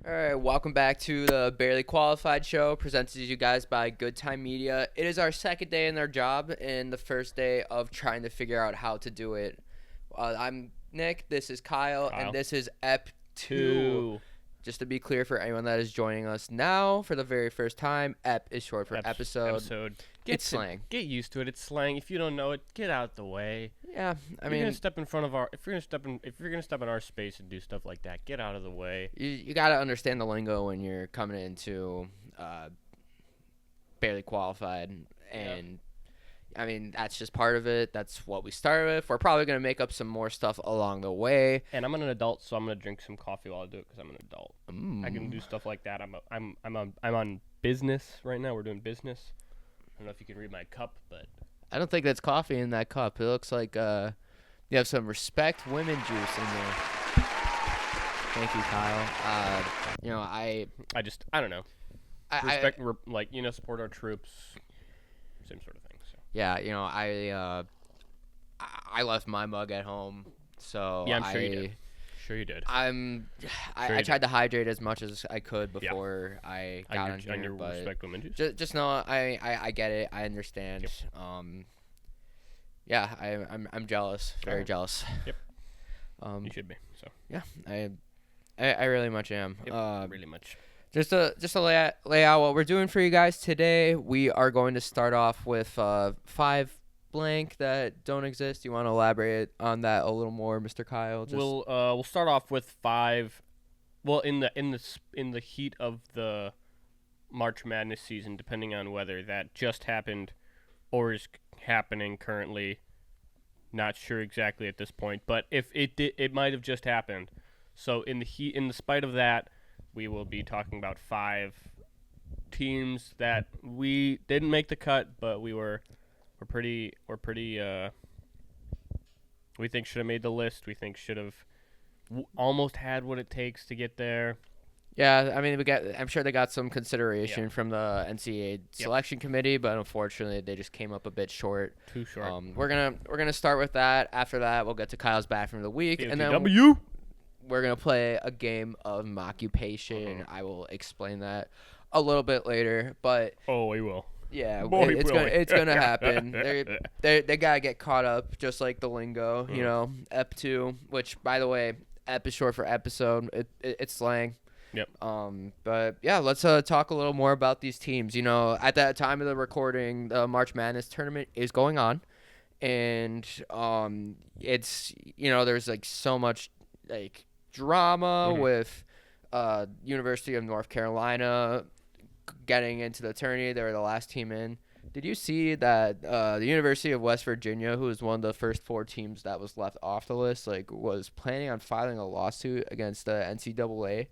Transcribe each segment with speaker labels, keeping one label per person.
Speaker 1: All right, welcome back to the Barely Qualified Show, presented to you guys by Good Time Media. It is our second day in our job and the first day of trying to figure out how to do it. I'm Nick, this is Kyle, and this is EP 2. Just to be clear for anyone that is joining us now for the very first time, EP is short for episode. It's slang.
Speaker 2: Get used to it. It's slang. If you don't know it, get out the way.
Speaker 1: Yeah,
Speaker 2: If you're gonna step in front of our, if you're gonna step in our space and do stuff like that, get out of the way.
Speaker 1: You got to understand the lingo when you're coming into Barely Qualified, and I mean, that's just part of it. That's what we started with. We're probably going to make up some more stuff along the way.
Speaker 2: And I'm an adult, so I'm going to drink some coffee while I do it because I'm an adult. I can do stuff like that. I'm on business right now. We're doing business. I don't know if you can read my cup, but
Speaker 1: I don't think that's coffee in that cup. It looks like you have some Respect Women juice in there. Thank you, Kyle. I
Speaker 2: don't know. Respect, support our troops. Same sort of thing. So.
Speaker 1: Yeah, I left my mug at home, so
Speaker 2: yeah, I'm sure you did. Sure you did.
Speaker 1: I tried to hydrate as much as I could before I got on here, but
Speaker 2: Respect Women juice.
Speaker 1: Just know I get it. I understand.
Speaker 2: Yep.
Speaker 1: I'm jealous. Very jealous.
Speaker 2: Yep. You should be. So.
Speaker 1: Yeah, I really much am.
Speaker 2: Yep, really much.
Speaker 1: Just to lay out what we're doing for you guys today, we are going to start off with 5 blank that don't exist. You want to elaborate on that a little more, Mr. Kyle?
Speaker 2: We'll start off with 5. Well, in the heat of the March Madness season, depending on whether that just happened or is happening currently. Not sure exactly at this point, but if it did, it might have just happened. So in the spite of that, we will be talking about 5 teams that we didn't make the cut, but we think should have made the list. We think should have almost had what it takes to get there.
Speaker 1: Yeah, I mean, I'm sure they got some consideration from the NCAA selection committee, but unfortunately, they just came up a bit short.
Speaker 2: Too short.
Speaker 1: We're gonna start with that. After that, we'll get to Kyle's bathroom of the week, and then we're going to play a game of Moccupation. I will explain that a little bit later, but
Speaker 2: we will.
Speaker 1: Yeah, it's going to happen. They got to get caught up, just like the lingo, EP 2, which, by the way, EP is short for episode. It's slang.
Speaker 2: Yep.
Speaker 1: But, yeah, let's talk a little more about these teams. At that time of the recording, the March Madness tournament is going on, and it's, there's, so much, drama with University of North Carolina getting into the tourney. They were the last team in. Did you see that the University of West Virginia, who was one of the first 4 teams that was left off the list, was planning on filing a lawsuit against the NCAA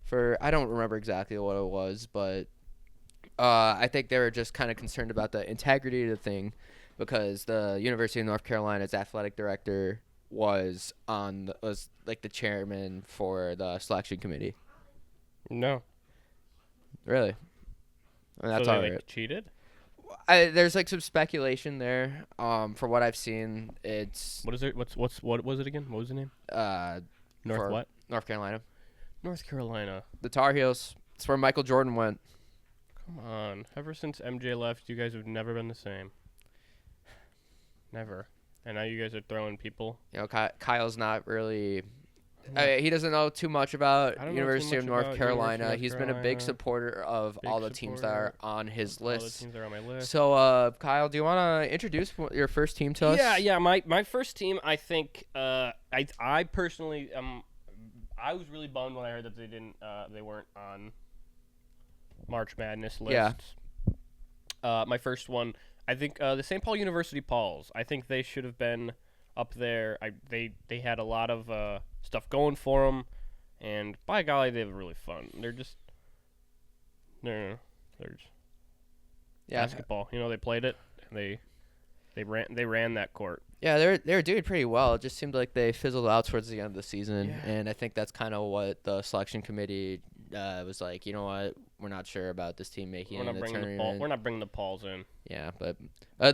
Speaker 1: for, I don't remember exactly what it was, but I think they were just kind of concerned about the integrity of the thing because the University of North Carolina's athletic director was the chairman for the selection committee.
Speaker 2: No.
Speaker 1: Really? I mean, that's
Speaker 2: so
Speaker 1: all
Speaker 2: they
Speaker 1: right.
Speaker 2: Cheated?
Speaker 1: There's some speculation there. From what I've seen, it's
Speaker 2: what is it? What was it again? What was the name?
Speaker 1: North Carolina.
Speaker 2: North Carolina.
Speaker 1: The Tar Heels. It's where Michael Jordan went.
Speaker 2: Come on. Ever since MJ left, you guys have never been the same. Never. And now you guys are throwing people.
Speaker 1: Kyle's not really. He doesn't know too much about University of North Carolina. He's been a big supporter of all the teams that are on his list.
Speaker 2: All the teams that are on my list.
Speaker 1: So, Kyle, do you want to introduce your first team to us?
Speaker 2: Yeah. My first team, I think. I personally, I was really bummed when I heard that they weren't on March Madness lists. Yeah. My first one. I think the St. Paul University Pauls. I think they should have been up there. They had a lot of stuff going for them, and by golly, they were really fun. They're just basketball. They played it. And they ran that court.
Speaker 1: Yeah, they were doing pretty well. It just seemed like they fizzled out towards the end of the season, and I think that's kind of what the selection committee was like. You know what? We're not sure about this team making it in the tournament.
Speaker 2: We're not bringing the Pauls in.
Speaker 1: Yeah, but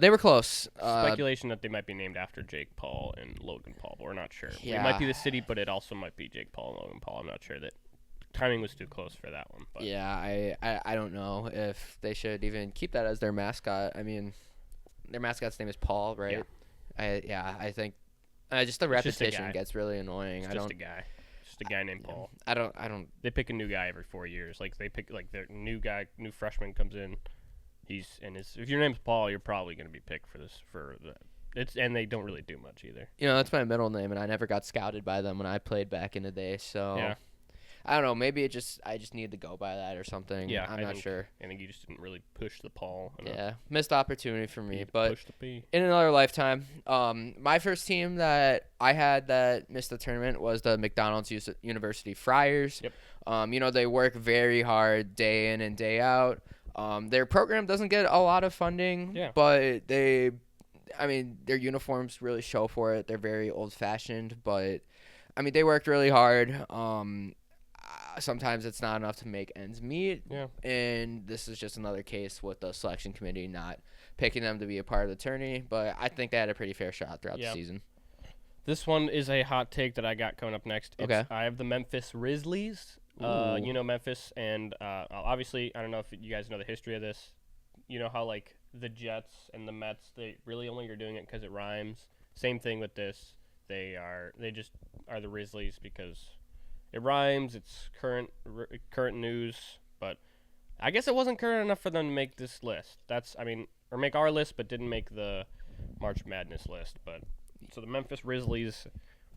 Speaker 1: they were close.
Speaker 2: Speculation that they might be named after Jake Paul and Logan Paul, but we're not sure. Yeah. It might be the city, but it also might be Jake Paul and Logan Paul. I'm not sure that timing was too close for that one. But
Speaker 1: Yeah, I don't know if they should even keep that as their mascot. I mean, their mascot's name is Paul, right? I think just the
Speaker 2: It's just a
Speaker 1: repetition
Speaker 2: guy.
Speaker 1: gets really annoying.
Speaker 2: it's just a guy. Just a guy named Paul.
Speaker 1: I don't.
Speaker 2: They pick a new guy every 4 years. Like they pick like their new guy, new freshman comes in. If your name's Paul, you're probably going to be picked for this for the. And they don't really do much either.
Speaker 1: That's my middle name, and I never got scouted by them when I played back in the day. So
Speaker 2: Yeah.
Speaker 1: I don't know. Maybe I just need to go by that or something.
Speaker 2: Yeah,
Speaker 1: I'm not sure.
Speaker 2: I think you just didn't really push the Paul enough.
Speaker 1: Yeah, missed opportunity for
Speaker 2: You
Speaker 1: me.
Speaker 2: need to
Speaker 1: But
Speaker 2: push the P.
Speaker 1: in another lifetime, my first team that I had that missed the tournament was the McDonald's University Friars.
Speaker 2: Yep.
Speaker 1: They work very hard day in and day out. Their program doesn't get a lot of funding,
Speaker 2: Yeah.
Speaker 1: but their uniforms really show for it. They're very old-fashioned, but they worked really hard. Sometimes it's not enough to make ends meet.
Speaker 2: Yeah.
Speaker 1: And this is just another case with the selection committee not picking them to be a part of the tourney. But I think they had a pretty fair shot throughout the season.
Speaker 2: This one is a hot take that I got coming up next.
Speaker 1: Okay.
Speaker 2: I have the Memphis Grizzlies. Memphis, and obviously, I don't know if you guys know the history of this. You know how, like, the Jets and the Mets, they really only are doing it because it rhymes. Same thing with this. They just are the Grizzlies because it rhymes. It's current news, but I guess it wasn't current enough for them to make this list. Or make our list, but didn't make the March Madness list. But so the Memphis Grizzlies,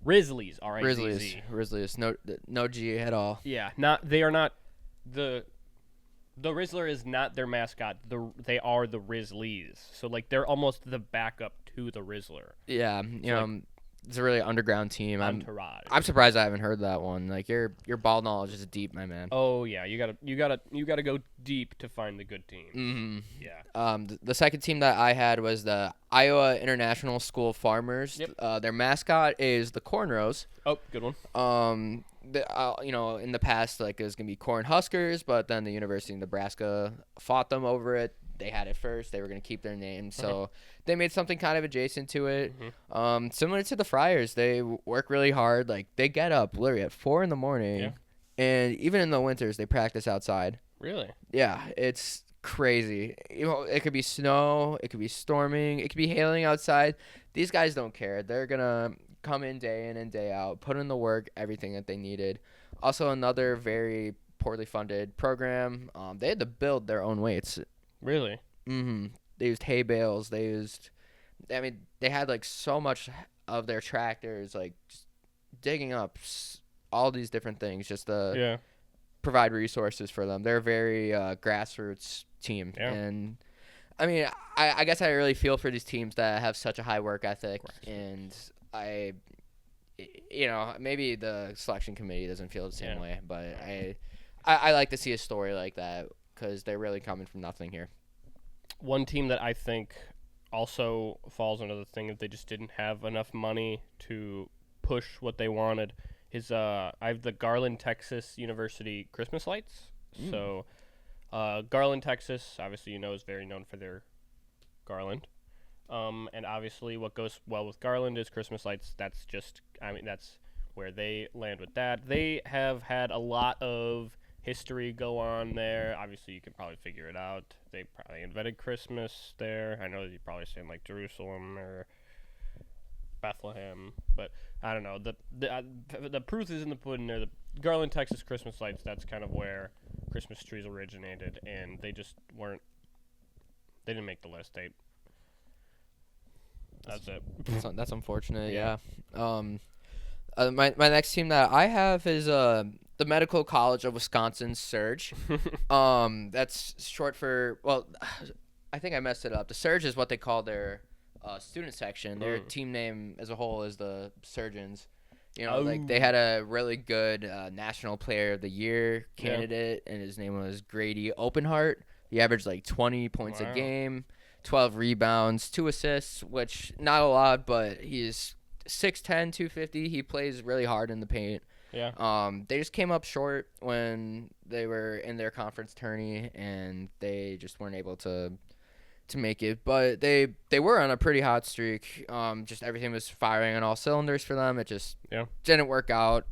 Speaker 2: R-I-Z-Z.
Speaker 1: Grizzlies, no G at all.
Speaker 2: Yeah, they are not the Rizzler is not their mascot. They are the Grizzlies. So like they're almost the backup to the Rizzler.
Speaker 1: Yeah, it's a really underground team.
Speaker 2: Entourage.
Speaker 1: I'm surprised I haven't heard that one. Like your ball knowledge is deep, my man.
Speaker 2: Oh yeah, you gotta go deep to find the good teams.
Speaker 1: Mm-hmm.
Speaker 2: Yeah.
Speaker 1: The second team that I had was the Iowa International School Farmers.
Speaker 2: Yep.
Speaker 1: Their mascot is the Cornrows.
Speaker 2: Oh, good one.
Speaker 1: In the past, like it was gonna be Corn Huskers, but then the University of Nebraska fought them over it. They had it first. They were gonna keep their name, so they made something kind of adjacent to it. Similar to the Friars, they work really hard. Like they get up literally at 4 a.m, and even in the winters, they practice outside.
Speaker 2: Really?
Speaker 1: Yeah, it's crazy. It could be snow, it could be storming, it could be hailing outside. These guys don't care. They're gonna come in and day out, put in the work, everything that they needed. Also, another very poorly funded program. They had to build their own weights.
Speaker 2: Really?
Speaker 1: Mm-hmm. They used hay bales. They had like so much of their tractors, like just digging up all these different things just to provide resources for them. They're a very grassroots team.
Speaker 2: Yeah.
Speaker 1: And I guess I really feel for these teams that have such a high work ethic. And maybe the selection committee doesn't feel the same way, but I like to see a story like that because they're really coming from nothing here.
Speaker 2: One team that I think also falls under the thing that they just didn't have enough money to push what they wanted is I have the Garland, Texas University Christmas lights. So Garland, Texas, obviously is very known for their Garland. And obviously what goes well with Garland is Christmas lights. That's where they land with that. They have had a lot of history go on there. Obviously, you can probably figure it out. They probably invented Christmas there. I know you're probably saying like Jerusalem or Bethlehem, but I don't know. The proof is in the pudding there. The Garland, Texas Christmas lights, that's kind of where Christmas trees originated, and they just weren't. They didn't make the list. That's it.
Speaker 1: That's unfortunate. Yeah. My next team that I have is the Medical College of Wisconsin Surge. That's short for I think I messed it up. The Surge is what they call their student section. Their team name as a whole is the Surgeons. Like they had a really good National Player of the Year candidate, and his name was Grady Openhart. He averaged like 20 points a game, 12 rebounds, 2 assists, which not a lot, but he's 6'10", 250. He plays really hard in the paint.
Speaker 2: Yeah.
Speaker 1: They just came up short when they were in their conference tourney, and they just weren't able to make it. But they were on a pretty hot streak. Just everything was firing on all cylinders for them. It just didn't work out.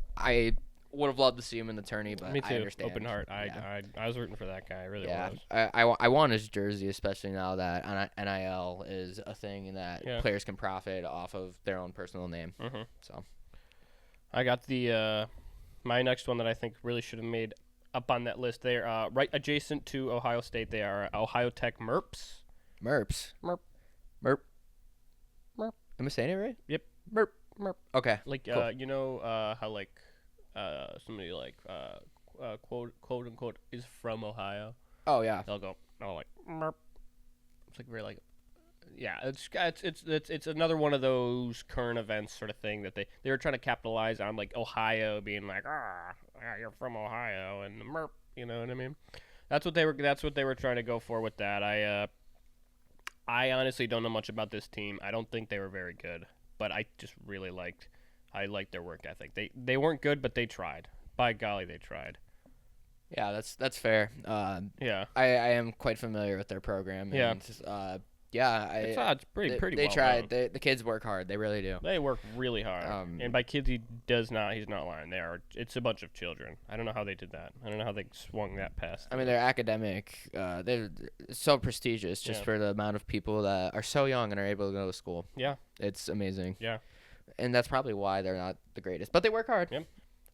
Speaker 1: would have loved to see him in the tourney, but
Speaker 2: Me too.
Speaker 1: I understand.
Speaker 2: Open heart.
Speaker 1: Yeah.
Speaker 2: I was rooting for that guy. I really
Speaker 1: Yeah,
Speaker 2: was.
Speaker 1: I want his jersey, especially now that NIL is a thing and that
Speaker 2: Yeah.
Speaker 1: players can profit off of their own personal name.
Speaker 2: Mm-hmm.
Speaker 1: So
Speaker 2: I got the my next one that I think really should have made up on that list. They're right adjacent to Ohio State. They are Ohio Tech Merps.
Speaker 1: Merps.
Speaker 2: Merp.
Speaker 1: Merp.
Speaker 2: Merp.
Speaker 1: Am I saying it right?
Speaker 2: Yep.
Speaker 1: Merp.
Speaker 2: Merp.
Speaker 1: Okay.
Speaker 2: Like
Speaker 1: Cool.
Speaker 2: you know how like somebody like quote unquote is from Ohio.
Speaker 1: Oh yeah.
Speaker 2: They'll go like Merp. It's like very like yeah, it's another one of those current events sort of thing that they were trying to capitalize on, like Ohio being like, you're from Ohio and Merp, you know what I mean? That's what they were trying to go for with that. I honestly don't know much about this team. I don't think they were very good, but I just really liked their work ethic. They weren't good, but they tried. By golly, they tried.
Speaker 1: Yeah, that's fair.
Speaker 2: Yeah.
Speaker 1: I am quite familiar with their program.
Speaker 2: Yeah.
Speaker 1: And, yeah,
Speaker 2: It's pretty
Speaker 1: they
Speaker 2: well
Speaker 1: tried.
Speaker 2: known.
Speaker 1: The kids work hard. They really do.
Speaker 2: They work really hard, and by kids he's not lying. It's a bunch of children. I don't know how they did that. I don't know how they swung that past.
Speaker 1: I mean, they're academic. They're so prestigious just
Speaker 2: Yeah.
Speaker 1: for the amount of people that are so young and are able to go to school.
Speaker 2: Yeah.
Speaker 1: It's amazing.
Speaker 2: Yeah.
Speaker 1: And that's probably why they're not the greatest, but they work hard.
Speaker 2: Yep.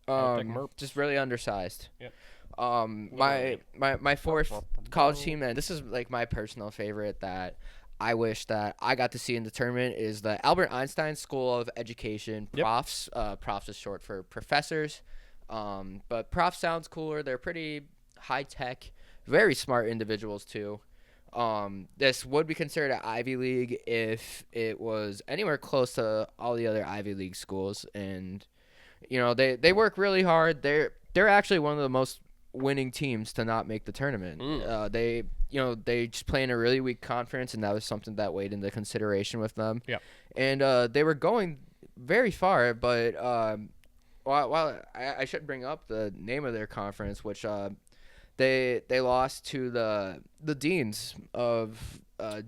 Speaker 2: I'll take
Speaker 1: Um,
Speaker 2: Merp.
Speaker 1: just really undersized.
Speaker 2: Yep.
Speaker 1: My fourth college team, and this is like my personal favorite that I wish that I got to see in the tournament, is the Albert Einstein School of Education.
Speaker 2: Yep.
Speaker 1: Profs. Profs is short for professors. But prof sounds cooler. They're pretty high tech, very smart individuals too. This would be considered an Ivy League if it was anywhere close to all the other Ivy League schools, and they work really hard. They're actually one of the most winning teams to not make the tournament. They just play in a really weak conference, and that was something that weighed into consideration with them.
Speaker 2: Yeah.
Speaker 1: And they were going very far, but while I should bring up the name of their conference, which they lost to the deans of that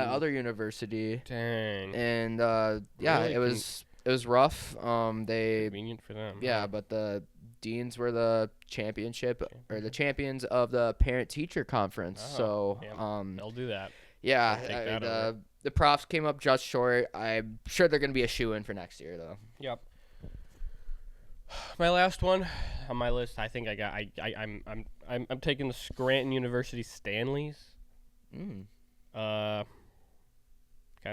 Speaker 1: other university,
Speaker 2: dang.
Speaker 1: and
Speaker 2: Really?
Speaker 1: it was rough. They
Speaker 2: Convenient for them.
Speaker 1: yeah, but the deans were the champions of the parent teacher conference.
Speaker 2: Oh,
Speaker 1: So
Speaker 2: yeah. They'll do that.
Speaker 1: yeah,
Speaker 2: They'll take that over.
Speaker 1: the profs came up just short. I'm sure they're gonna be a shoe-in for next year though.
Speaker 2: Yep. My last one on my list, I think I'm taking the Scranton University Stanleys. Kind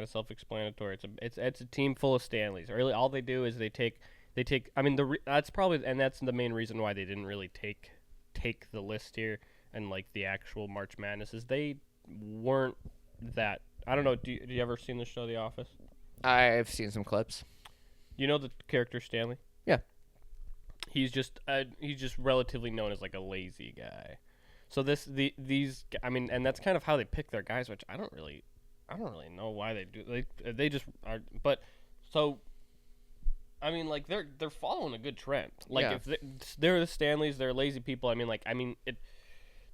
Speaker 2: of self-explanatory. It's a team full of Stanleys. Really, all they do is they take. I mean, that's the main reason why they didn't really take the list here and like the actual March Madness is they weren't that. I don't know. Do you ever seen the show The Office?
Speaker 1: I've seen some clips.
Speaker 2: You know the character Stanley?
Speaker 1: Yeah.
Speaker 2: He's just relatively known as like a lazy guy. So these I mean, and that's kind of how they pick their guys, which I don't really know why they do. They just are. But so I mean, like they're following a good trend. Like
Speaker 1: Yeah.
Speaker 2: if they're the Stanleys, they're lazy people.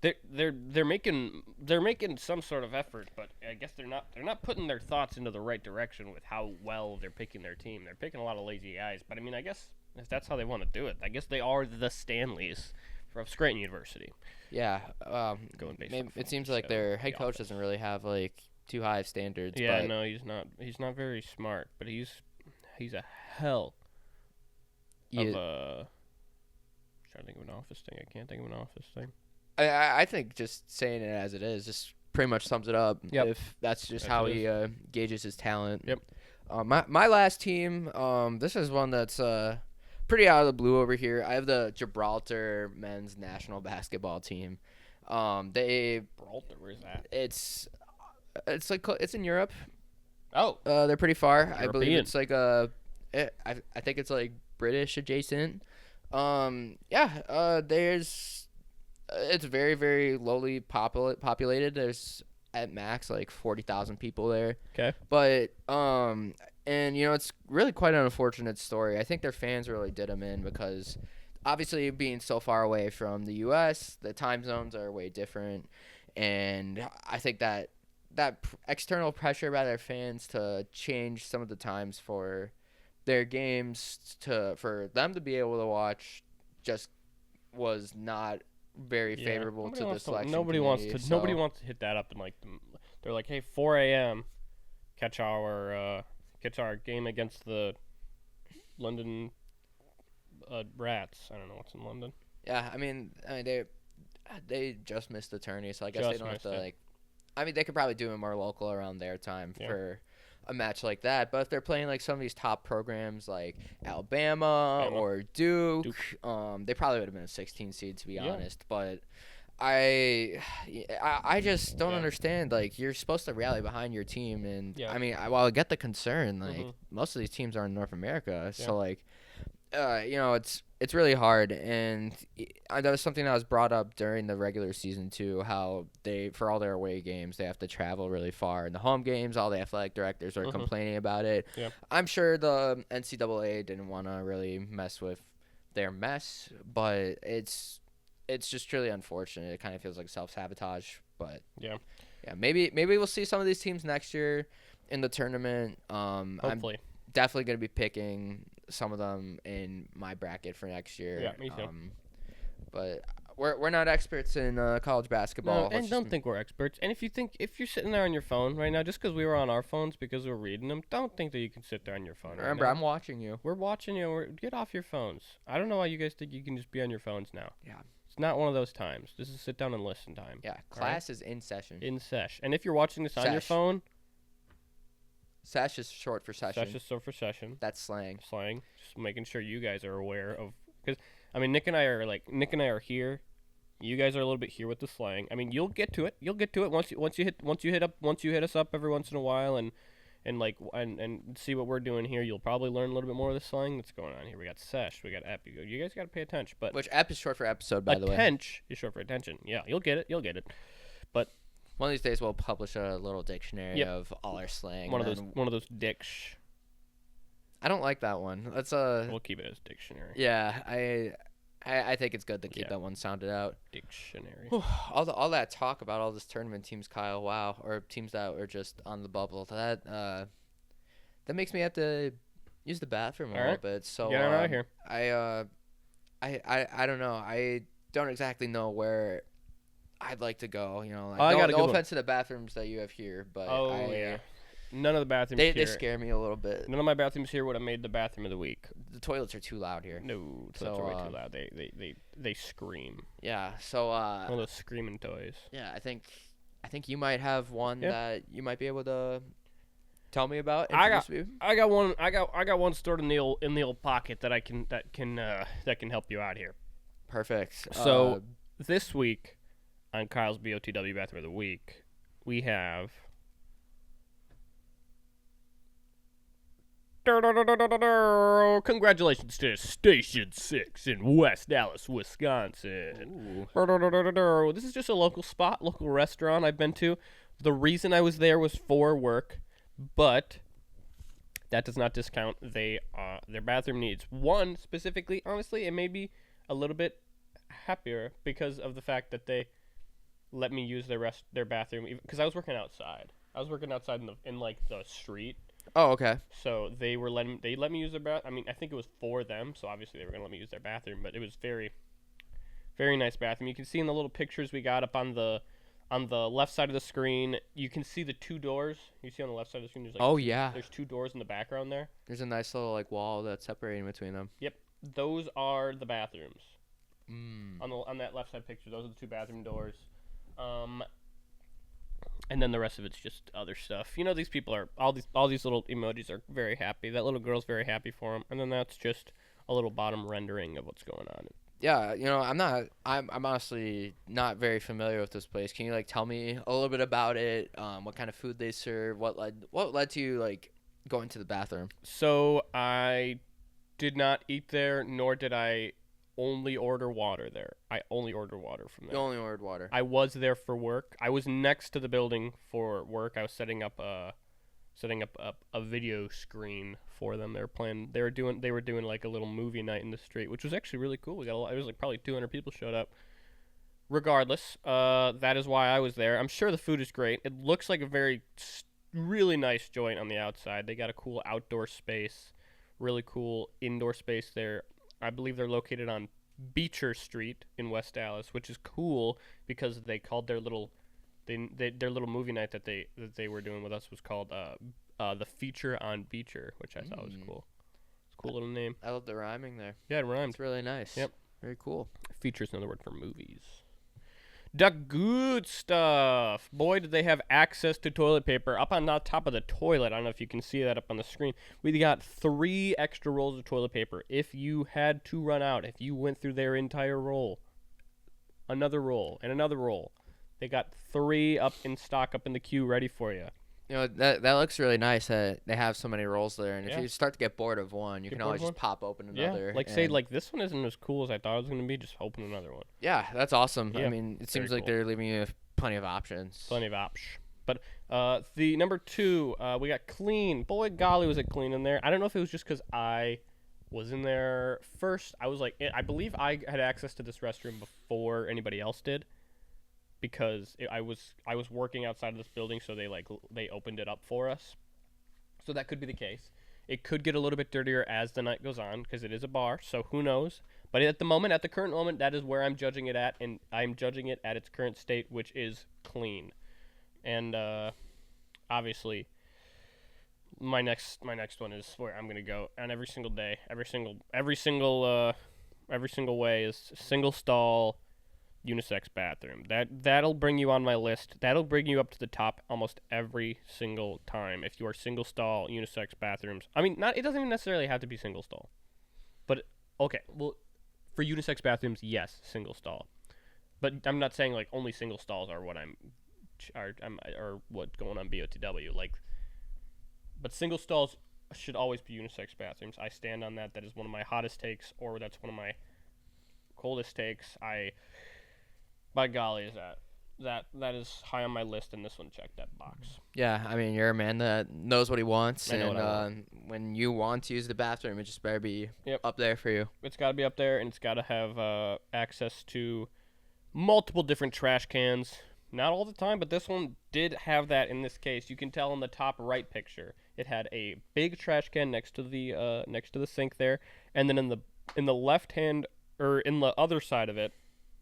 Speaker 2: They're making some sort of effort, but I guess they're not putting their thoughts into the right direction with how well they're picking their team. They're picking a lot of lazy guys, but I mean, I guess if that's how they want to do it, I guess they are the Stanleys from Scranton University.
Speaker 1: Yeah.
Speaker 2: Going based
Speaker 1: Maybe
Speaker 2: off
Speaker 1: it
Speaker 2: of
Speaker 1: seems
Speaker 2: the
Speaker 1: like
Speaker 2: show,
Speaker 1: their head
Speaker 2: The
Speaker 1: coach
Speaker 2: Office.
Speaker 1: doesn't really have like too high of standards.
Speaker 2: Yeah,
Speaker 1: but
Speaker 2: no, he's not. He's not very smart, but he's a hell of
Speaker 1: you-
Speaker 2: a. Trying to think of an office thing. I can't think of an office thing.
Speaker 1: I think just saying it as it is just pretty much sums it up.
Speaker 2: Yep.
Speaker 1: If that's just
Speaker 2: That's
Speaker 1: how
Speaker 2: it
Speaker 1: he gauges his talent.
Speaker 2: Yep.
Speaker 1: My last team. This is one that's pretty out of the blue over here. I have the Gibraltar men's national basketball team.
Speaker 2: Gibraltar, where's that?
Speaker 1: It's it's in Europe.
Speaker 2: Oh,
Speaker 1: They're pretty far. I believe
Speaker 2: European.
Speaker 1: it's like I think it's like British adjacent. It's very, very lowly populated. There's at max like 40,000 people there.
Speaker 2: okay.
Speaker 1: But and it's really quite an unfortunate story. I think their fans really did them in because obviously being so far away from the U.S., the time zones are way different, and I think that external pressure by their fans to change some of the times for their games for them to be able to watch just was not very
Speaker 2: Yeah.
Speaker 1: favorable
Speaker 2: Nobody
Speaker 1: to the
Speaker 2: wants
Speaker 1: selection
Speaker 2: nobody wants
Speaker 1: committee.
Speaker 2: to.
Speaker 1: So,
Speaker 2: Nobody wants to hit that up and like. They're like, hey, 4 a.m. Catch our game against the London Rats. I don't know what's in London.
Speaker 1: yeah, I mean they just missed the tourney, so I guess
Speaker 2: Just
Speaker 1: they don't have to
Speaker 2: missed it.
Speaker 1: like. I mean, they could probably do it more local around their time
Speaker 2: Yeah.
Speaker 1: for a match like that. But if they're playing like some of these top programs like Alabama
Speaker 2: Bama.
Speaker 1: or Duke, they probably would have been a 16 seed to be
Speaker 2: Yeah.
Speaker 1: honest. But I just don't
Speaker 2: Yeah.
Speaker 1: understand. Like, you're supposed to rally behind your team, and
Speaker 2: Yeah.
Speaker 1: I mean, while I get the concern, like
Speaker 2: Mhm.
Speaker 1: most of these teams are in North America,
Speaker 2: Yeah.
Speaker 1: so like, it's really hard, and that was something that was brought up during the regular season too. How they, for all their away games, they have to travel really far, and the home games, all the athletic directors are
Speaker 2: Mhm.
Speaker 1: complaining about it.
Speaker 2: Yeah.
Speaker 1: I'm sure the NCAA didn't want to really mess with their mess, but it's just truly unfortunate. It kind of feels like self-sabotage, but
Speaker 2: Yeah.
Speaker 1: maybe we'll see some of these teams next year in the tournament.
Speaker 2: Hopefully.
Speaker 1: I'm definitely going to be picking some of them in my bracket for next year.
Speaker 2: Yeah, me too.
Speaker 1: But we're not experts in college basketball.
Speaker 2: No, and don't think we're experts. And if you're sitting there on your phone right now, just because we were on our phones because we're reading them, don't think that you can sit there on your phone.
Speaker 1: Remember,
Speaker 2: right now.
Speaker 1: I'm watching you.
Speaker 2: We're watching you. Get off your phones. I don't know why you guys think you can just be on your phones now.
Speaker 1: Yeah.
Speaker 2: It's not one of those times. This is sit down and listen time.
Speaker 1: Yeah, class is in session.
Speaker 2: In sesh. And if you're watching this on your
Speaker 1: Sesh.
Speaker 2: phone,
Speaker 1: Sesh is short for session.
Speaker 2: sesh is so for session.
Speaker 1: That's slang.
Speaker 2: Slang. Just making sure you guys are aware of, because I mean Nick and I are here. You guys are a little bit here with the slang. I mean, you'll get to it. You'll get to it once you hit us up every once in a while and see what we're doing here. You'll probably learn a little bit more of the slang that's going on here. We got sesh, we got ep. You guys got to pay attention. But
Speaker 1: Which ep is short for episode, by the way.
Speaker 2: attention is short for attention. Yeah, you'll get it. You'll get it.
Speaker 1: One of these days we'll publish a little dictionary
Speaker 2: Yep.
Speaker 1: of all our slang.
Speaker 2: One
Speaker 1: and
Speaker 2: of
Speaker 1: then-
Speaker 2: those dicks.
Speaker 1: I don't like that one. That's
Speaker 2: We'll keep it as dictionary.
Speaker 1: yeah. I think it's good to keep
Speaker 2: Yeah.
Speaker 1: that one sounded out.
Speaker 2: Dictionary.
Speaker 1: All that talk about all this tournament teams, Kyle. Wow, or teams that are just on the bubble. That makes me have to use the bathroom a
Speaker 2: All
Speaker 1: little
Speaker 2: right.
Speaker 1: bit. So
Speaker 2: Get out of here.
Speaker 1: I don't know. I don't exactly know where I'd like to go. You know, like,
Speaker 2: I got a
Speaker 1: no
Speaker 2: good one.
Speaker 1: offense to the bathrooms that you have here, but
Speaker 2: Yeah. None of the bathrooms
Speaker 1: they
Speaker 2: here.
Speaker 1: scare me a little bit.
Speaker 2: None of my bathrooms here would have made the bathroom of the week.
Speaker 1: The toilets are too loud here.
Speaker 2: No,
Speaker 1: So,
Speaker 2: toilets are way too loud. They scream.
Speaker 1: Yeah. So
Speaker 2: One of those screaming toys.
Speaker 1: yeah, I think you might have one
Speaker 2: Yeah.
Speaker 1: that you might be able to tell me about.
Speaker 2: I got-
Speaker 1: introduce me.
Speaker 2: I got one. I got one stored in the old pocket that can help you out here.
Speaker 1: Perfect.
Speaker 2: So this week on Kyle's BOTW Bathroom of the Week, we have. Congratulations to Station 6 in West Dallas, Wisconsin. This is just a local spot, local restaurant I've been to. The reason I was there was for work, but that does not discount their bathroom needs. One specifically, honestly, it made me a little bit happier because of the fact that they let me use their bathroom because I was working outside. I was working outside in the street.
Speaker 1: Oh, okay.
Speaker 2: So they let me use their bath. I mean, I think it was for them, so obviously they were gonna let me use their bathroom. But it was very, very nice bathroom. You can see in the little pictures we got up on the left side of the screen. You can see the two doors. You see on the left side of the screen. There's
Speaker 1: Oh yeah.
Speaker 2: there's two doors in the background there.
Speaker 1: There's a nice little like wall that's separating between them.
Speaker 2: Yep, those are the bathrooms.
Speaker 1: Mm.
Speaker 2: On that left side picture, those are the two bathroom doors. And then the rest of it's just other stuff. You know, these people are all these little emojis are very happy. That little girl's very happy for him, and then that's just a little bottom rendering of what's going on.
Speaker 1: Yeah, you know, I'm honestly not very familiar with this place. Can you like tell me a little bit about it? What kind of food they serve? What led to you like going to the bathroom?
Speaker 2: So I did not eat there, nor did I only order water there. I only ordered water from
Speaker 1: You
Speaker 2: there.
Speaker 1: only ordered water.
Speaker 2: I was there for work. I was next to the building for work. I was setting up a video screen for them. They were doing like a little movie night in the street, which was actually really cool. We got it was like probably 200 people showed up. Regardless, that is why I was there. I'm sure the food is great. It looks like a really nice joint on the outside. They got a cool outdoor space, really cool indoor space there. I believe they're located on Beecher Street in West Dallas, which is cool because they called their little their little movie night that they were doing with us was called the Feature on Beecher, which I thought was cool. It's a cool little name.
Speaker 1: I love the rhyming there.
Speaker 2: Yeah, it rhymed.
Speaker 1: It's really nice.
Speaker 2: Yep.
Speaker 1: Very cool.
Speaker 2: Feature is another word for movies. The good stuff. Boy, did they have access to toilet paper up on the top of the toilet. I don't know if you can see that up on the screen. We got 3 extra rolls of toilet paper. If you had to run out, if you went through their entire roll, another roll, and another roll. They got 3 up in stock, up in the queue, ready for you.
Speaker 1: You know, that looks really nice that they have so many rolls there. And if
Speaker 2: Yeah.
Speaker 1: you start to get bored of one, you
Speaker 2: Get
Speaker 1: can
Speaker 2: bored
Speaker 1: always
Speaker 2: of
Speaker 1: just pop open another.
Speaker 2: Yeah, like say like this one isn't as cool as I thought it was going to be, just open another one.
Speaker 1: Yeah, that's awesome.
Speaker 2: Yeah,
Speaker 1: I mean, it seems like
Speaker 2: cool.
Speaker 1: they're leaving you with plenty of options.
Speaker 2: Plenty of options. But the number 2, we got Clean. Boy, golly, was it clean in there. I don't know if it was just because I was in there first. I was like, I believe I had access to this restroom before anybody else did, because I was working outside of this building, so they opened it up for us. So that could be the case. It could get a little bit dirtier as the night goes on because it is a bar, so who knows. But at the current moment, that is where I'm judging it at, and I'm judging it at its current state, which is clean. And obviously, my next one is where I'm gonna go on every single day, every single way is single stall, unisex bathroom. That'll bring you on my list. That'll bring you up to the top almost every single time if you are single stall unisex bathrooms. I mean, it doesn't even necessarily have to be single stall. But okay, well, for unisex bathrooms, yes, single stall. But I'm not saying like only single stalls are what or what's going on BOTW. Like, but single stalls should always be unisex bathrooms. I stand on that. That is one of my hottest takes, or that's one of my coldest takes. By golly, is that is high on my list, and this one checked that box.
Speaker 1: Yeah, I mean, you're a man that knows what he wants,
Speaker 2: I know
Speaker 1: and
Speaker 2: what I want.
Speaker 1: when you want to use the bathroom, it just better be
Speaker 2: Yep.
Speaker 1: up there for you.
Speaker 2: It's got to be up there, and it's got to have access to multiple different trash cans. Not all the time, but this one did have that in this case. You can tell in the top right picture, it had a big trash can next to the sink there, and then in the left hand, or in the other side of it,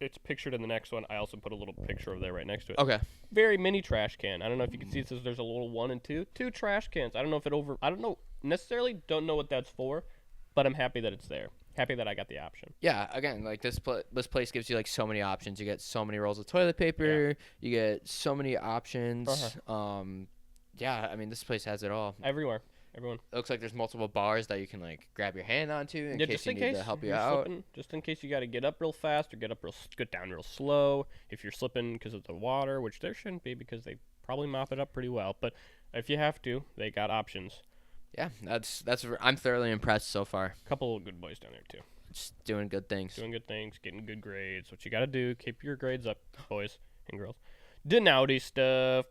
Speaker 2: it's pictured in the next one. I also put a little picture of there right next to it.
Speaker 1: Okay.
Speaker 2: Very mini trash can. I don't know if you can see it says there's a little 1 and 2 trash cans. I don't know if I don't know what that's for, but I'm happy that it's there. Happy that I got the option.
Speaker 1: Yeah, again, like this place gives you like so many options. You get so many rolls of toilet paper. You get so many options. Yeah, I mean, this place has it all.
Speaker 2: Everywhere. Everyone.
Speaker 1: It looks like there's multiple bars that you can like grab your hand onto in case
Speaker 2: just
Speaker 1: you
Speaker 2: in
Speaker 1: need
Speaker 2: case
Speaker 1: to help you
Speaker 2: you're
Speaker 1: out.
Speaker 2: slipping, just in case you got to get up real fast or get down real slow. If you're slipping because of the water, which there shouldn't be because they probably mop it up pretty well. But if you have to, they got options.
Speaker 1: Yeah, I'm thoroughly impressed so far.
Speaker 2: A couple of good boys down there too.
Speaker 1: Just doing good things.
Speaker 2: Doing good things, getting good grades. What you got to do, keep your grades up, boys and girls. Denouty stuff.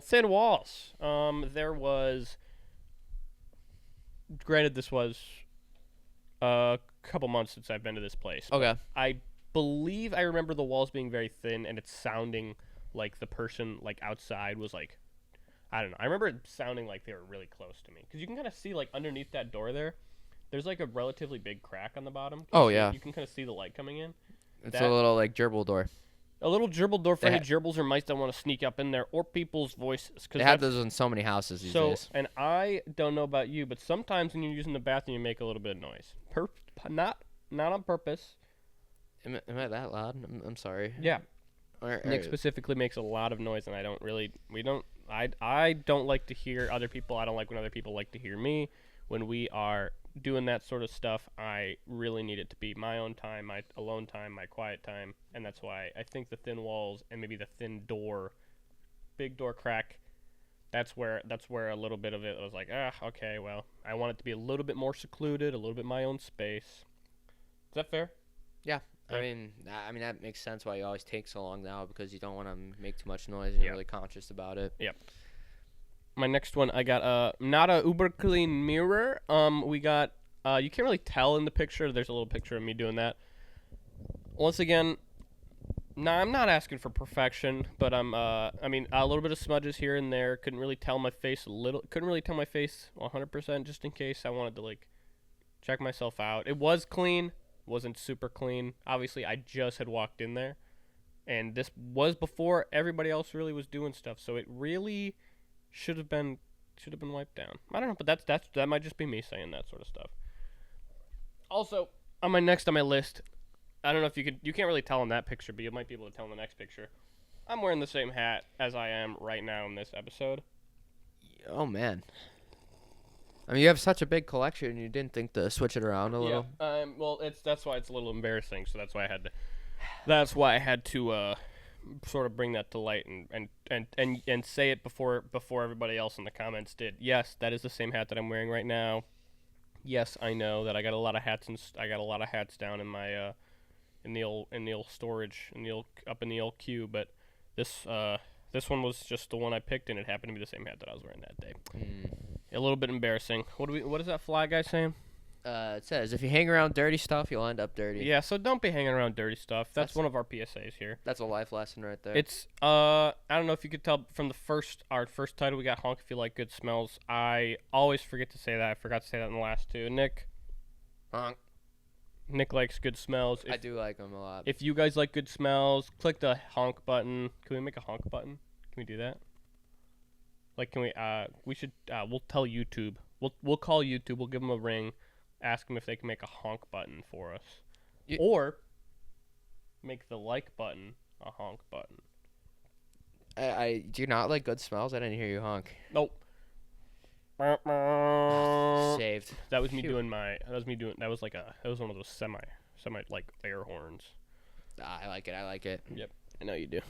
Speaker 2: Thin walls. There was. Granted, this was a couple months since I've been to this place.
Speaker 1: Okay.
Speaker 2: I believe I remember the walls being very thin, and it's sounding like the person like outside was like, I don't know. I remember it sounding like they were really close to me because you can kind of see like underneath that door there. There's like a relatively big crack on the bottom.
Speaker 1: Oh, yeah.
Speaker 2: You can kind of see the light coming in.
Speaker 1: It's a little like gerbil door.
Speaker 2: A little gerbil door for
Speaker 1: They
Speaker 2: any gerbils or mice that want to sneak up in there, or people's voices.
Speaker 1: They have those in so many houses these days.
Speaker 2: And I don't know about you, but sometimes when you're using the bathroom, you make a little bit of noise. Not on purpose.
Speaker 1: Am I that loud? I'm sorry.
Speaker 2: Yeah.
Speaker 1: Or
Speaker 2: Nick specifically makes a lot of noise, and I don't like to hear other people. I don't like when other people like to hear me. When we are doing that sort of stuff, I really need it to be my own time, my alone time, my quiet time, and that's why I think the thin walls and maybe the thin door, big door crack, that's where a little bit of it was like, okay, well, I want it to be a little bit more secluded, a little bit my own space. Is that fair?
Speaker 1: Yeah. I mean that makes sense why you always take so long now, because you don't want to make too much noise and you're really conscious about it.
Speaker 2: Yep. My next one, I got not a uber clean mirror. We got you can't really tell in the picture. There's a little picture of me doing that. Once again, I'm not asking for perfection, but I mean a little bit of smudges here and there. Couldn't really tell my face 100% just in case I wanted to like check myself out. It was clean. wasn't super clean. Obviously, I just had walked in there, and this was before everybody else really was doing stuff. So it really should have been wiped down. I don't know, but that might just be me saying that sort of stuff. Also, on my list, I don't know if you can't really tell in that picture, but you might be able to tell in the next picture. I'm wearing the same hat as I am right now in this episode.
Speaker 1: Oh man. I mean, you have such a big collection. You didn't think to switch it around a little?
Speaker 2: Yeah. Well, that's why it's a little embarrassing. So that's why I had to sort of bring that to light and say it before everybody else in the comments did. Yes, that is the same hat that I'm wearing right now. Yes, I know that I got a lot of hats down in my in the old storage up in the old queue, but this one was just the one I picked, and it happened to be the same hat that I was wearing that day. A little bit embarrassing. What is that fly guy saying?
Speaker 1: It says, if you hang around dirty stuff, you'll end up dirty.
Speaker 2: Yeah, so don't be hanging around dirty stuff. That's one of our PSAs here.
Speaker 1: That's a life lesson right there.
Speaker 2: It's I don't know if you could tell from our first title, we got honk if you like good smells. I always forget to say that. I forgot to say that in the last two. Nick.
Speaker 1: Honk.
Speaker 2: Nick likes good smells.
Speaker 1: I do like them a lot.
Speaker 2: If you guys like good smells, click the honk button. Can we make a honk button? Can we do that? Like, can we? We should. We'll tell YouTube. We'll call YouTube. We'll give them a ring. Ask them if they can make a honk button for us, or make the like button a honk button.
Speaker 1: I do you not like good smells? I didn't hear you honk.
Speaker 2: Nope.
Speaker 1: Saved.
Speaker 2: That was me doing my. That was one of those semi like air horns.
Speaker 1: I like it.
Speaker 2: Yep, I know you do.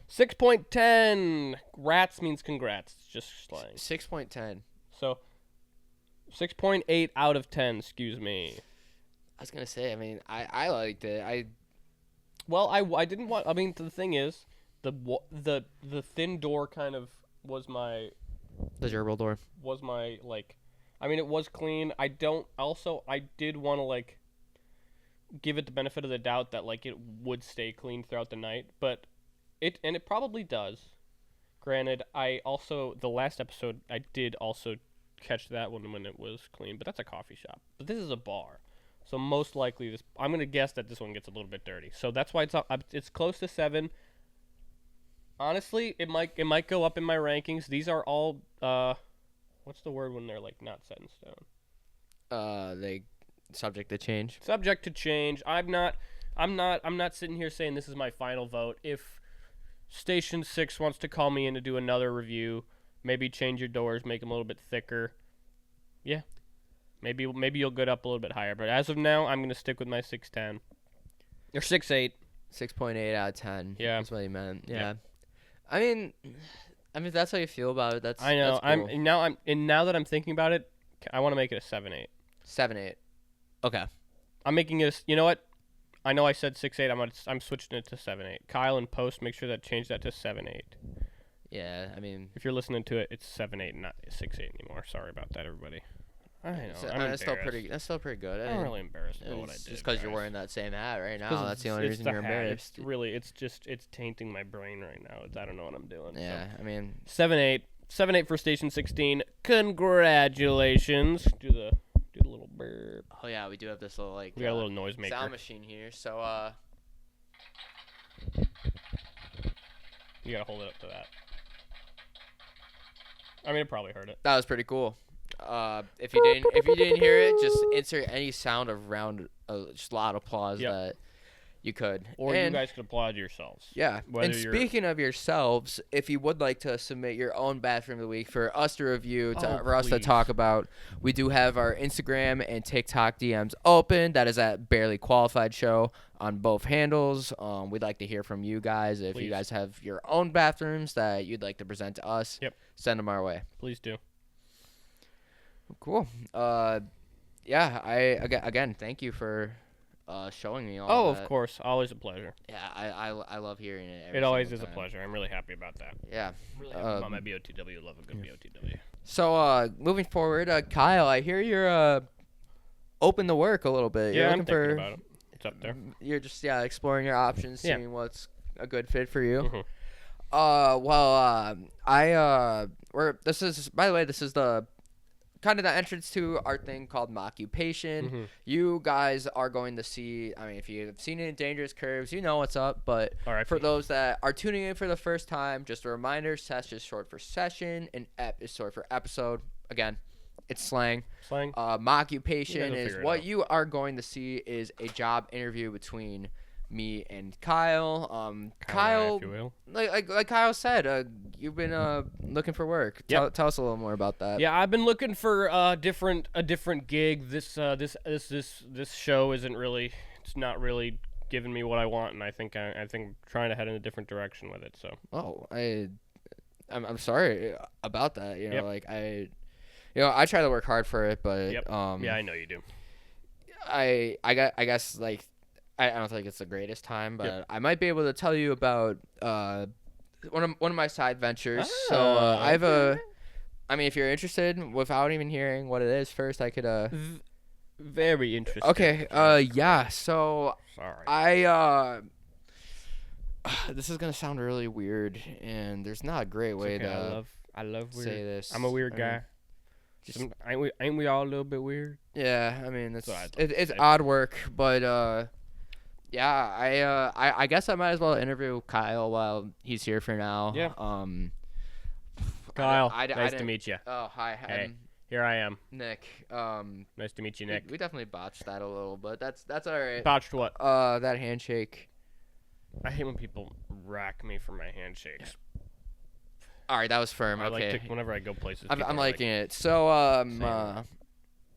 Speaker 2: 6.10. Rats means congrats. It's just slang.
Speaker 1: 6.10.
Speaker 2: So 6.8 out of 10. Excuse me.
Speaker 1: I was gonna say. I mean, I liked it.
Speaker 2: I didn't want. I mean, the thing is, the thin door kind of was my.
Speaker 1: The gerbil door
Speaker 2: was my like. I mean, it was clean. I did want to like give it the benefit of the doubt that like it would stay clean throughout the night, but it probably does. Granted, the last episode I did also catch that one when it was clean, but that's a coffee shop. But this is a bar, so most likely I'm gonna guess that this one gets a little bit dirty. So that's why it's close to 7. Honestly, it might go up in my rankings. These are all what's the word when they're like not set in stone?
Speaker 1: They subject to change.
Speaker 2: Subject to change. I'm not sitting here saying this is my final vote. If Station 6 wants to call me in to do another review, maybe change your doors, make them a little bit thicker. Yeah. Maybe you'll get up a little bit higher, but as of now, I'm going to stick with my 6.10 or 6.8.
Speaker 1: 6.8 out of 10.
Speaker 2: Yeah.
Speaker 1: That's what he meant. Yeah. I mean, if that's how you feel about it, that's
Speaker 2: I know.
Speaker 1: That's cool.
Speaker 2: Now that I'm thinking about it, I want to make it a 7.8.
Speaker 1: 7.8. Okay.
Speaker 2: I'm making it. You know what? I know I said 6.8. I'm switching it to 7.8. Kyle and Post, make sure that change that to 7.8.
Speaker 1: Yeah, I mean,
Speaker 2: if you're listening to it, it's 7.8, not 6.8 anymore. Sorry about that, everybody. I know.
Speaker 1: That's still pretty good.
Speaker 2: I'm really embarrassed about what I did.
Speaker 1: Just because you're wearing that same hat right now. That's the only reason you're embarrassed.
Speaker 2: It's tainting my brain right now. I don't know what I'm doing.
Speaker 1: Yeah,
Speaker 2: so.
Speaker 1: I mean,
Speaker 2: 7.8 for Station 16. Congratulations. Do the little burp.
Speaker 1: Oh yeah, we do have this little
Speaker 2: we got a little noisemaker
Speaker 1: sound machine here. So
Speaker 2: you gotta hold it up to that. I mean, it probably heard it.
Speaker 1: That was pretty cool. If you didn't hear it, just insert any sound around just loud applause that you could.
Speaker 2: Or you guys could applaud yourselves.
Speaker 1: Yeah. And speaking of yourselves, if you would like to submit your own bathroom of the week for us to review, for us to talk about, we do have our Instagram and TikTok DMs open. That is at Barely Qualified Show on both handles. We'd like to hear from you guys. If you guys have your own bathrooms that you'd like to present to us, send them our way.
Speaker 2: Please do.
Speaker 1: Cool. Yeah, again, thank you for showing me all that.
Speaker 2: Oh, of course. Always a pleasure.
Speaker 1: Yeah, I love hearing it.
Speaker 2: It always is a pleasure. I'm really happy about that.
Speaker 1: Yeah.
Speaker 2: Really happy about my BOTW. Love a good BOTW.
Speaker 1: So, moving forward, Kyle, I hear you're open to work a little bit.
Speaker 2: Yeah, I'm thinking about it. It's up there.
Speaker 1: You're just, exploring your options, seeing what's a good fit for you.
Speaker 2: Mm-hmm.
Speaker 1: This is, by the way, this is the kind of the entrance to our thing called Moccupation.
Speaker 2: Mhm.
Speaker 1: You guys are going to see, I mean, if you've seen it in Dangerous Curves, you know what's up. But
Speaker 2: R.I.P.
Speaker 1: for those that are tuning in for the first time, just a reminder, SESH is short for session and EP is short for episode. Again, it's slang.
Speaker 2: Slang. You
Speaker 1: Moccupation
Speaker 2: guys will
Speaker 1: is
Speaker 2: figure it
Speaker 1: what
Speaker 2: out.
Speaker 1: you are going to see is a job interview between me and Kyle. Kyle,
Speaker 2: if you will.
Speaker 1: like Kyle said, you've been looking for work.
Speaker 2: Yep.
Speaker 1: Tell us a little more about that.
Speaker 2: Yeah, I've been looking for a different gig. This show isn't really, it's not really giving me what I want, and I think I'm trying to head in a different direction with it. So
Speaker 1: Oh, I'm sorry about that. You know,
Speaker 2: Yep.
Speaker 1: like I try to work hard for it, but
Speaker 2: Yep. Yeah, I know you do.
Speaker 1: I guess like I don't think it's the greatest time, but
Speaker 2: Yep.
Speaker 1: I might be able to tell you about one of my side ventures. So
Speaker 2: Ah,
Speaker 1: I have
Speaker 2: okay.
Speaker 1: I mean, if you're interested, without even hearing what it is first, I could
Speaker 2: Very interesting.
Speaker 1: Okay. Yeah. So
Speaker 2: Sorry.
Speaker 1: this is gonna sound really weird, and there's not a great
Speaker 2: It's
Speaker 1: way
Speaker 2: okay,
Speaker 1: to
Speaker 2: I love weird.
Speaker 1: say this.
Speaker 2: I'm a weird
Speaker 1: I mean,
Speaker 2: guy.
Speaker 1: just
Speaker 2: Ain't we all a little bit weird?
Speaker 1: yeah. I mean, it's
Speaker 2: what I'd like to
Speaker 1: it's
Speaker 2: say.
Speaker 1: odd work, but yeah. I guess I might as well interview Kyle while he's here for now.
Speaker 2: Yeah.
Speaker 1: Kyle,
Speaker 2: Kyle, nice to meet you.
Speaker 1: Oh, hi.
Speaker 2: Hey.
Speaker 1: I'm
Speaker 2: Here I am.
Speaker 1: Nick.
Speaker 2: Nice to meet you,
Speaker 1: we-
Speaker 2: Nick.
Speaker 1: We definitely botched that a little, but that's all right.
Speaker 2: Botched what?
Speaker 1: That handshake.
Speaker 2: I hate when people rack me for my handshakes.
Speaker 1: All right, that was firm.
Speaker 2: I
Speaker 1: Okay.
Speaker 2: like to, whenever I go places.
Speaker 1: I'm
Speaker 2: people are
Speaker 1: liking
Speaker 2: like,
Speaker 1: it. So
Speaker 2: Same.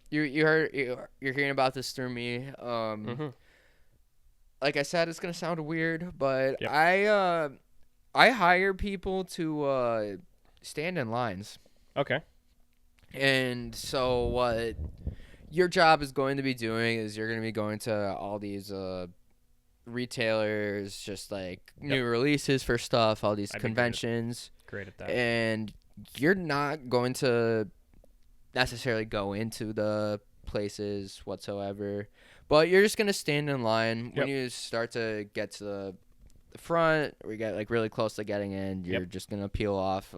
Speaker 1: you're hearing about this through me.
Speaker 2: Mhm.
Speaker 1: Like I said, it's gonna sound weird, but
Speaker 2: Yep.
Speaker 1: I hire people to stand in lines,
Speaker 2: Okay.
Speaker 1: and so what your job is going to be doing is you're gonna be going to all these retailers, just like new releases for stuff, all these
Speaker 2: I'd be good at
Speaker 1: conventions.
Speaker 2: Great at that.
Speaker 1: And you're not going to necessarily go into the places whatsoever, but you're just going to stand in line. When
Speaker 2: Yep.
Speaker 1: you start to get to the front, or you get like really close to getting in, you're
Speaker 2: Yep.
Speaker 1: just going to peel off.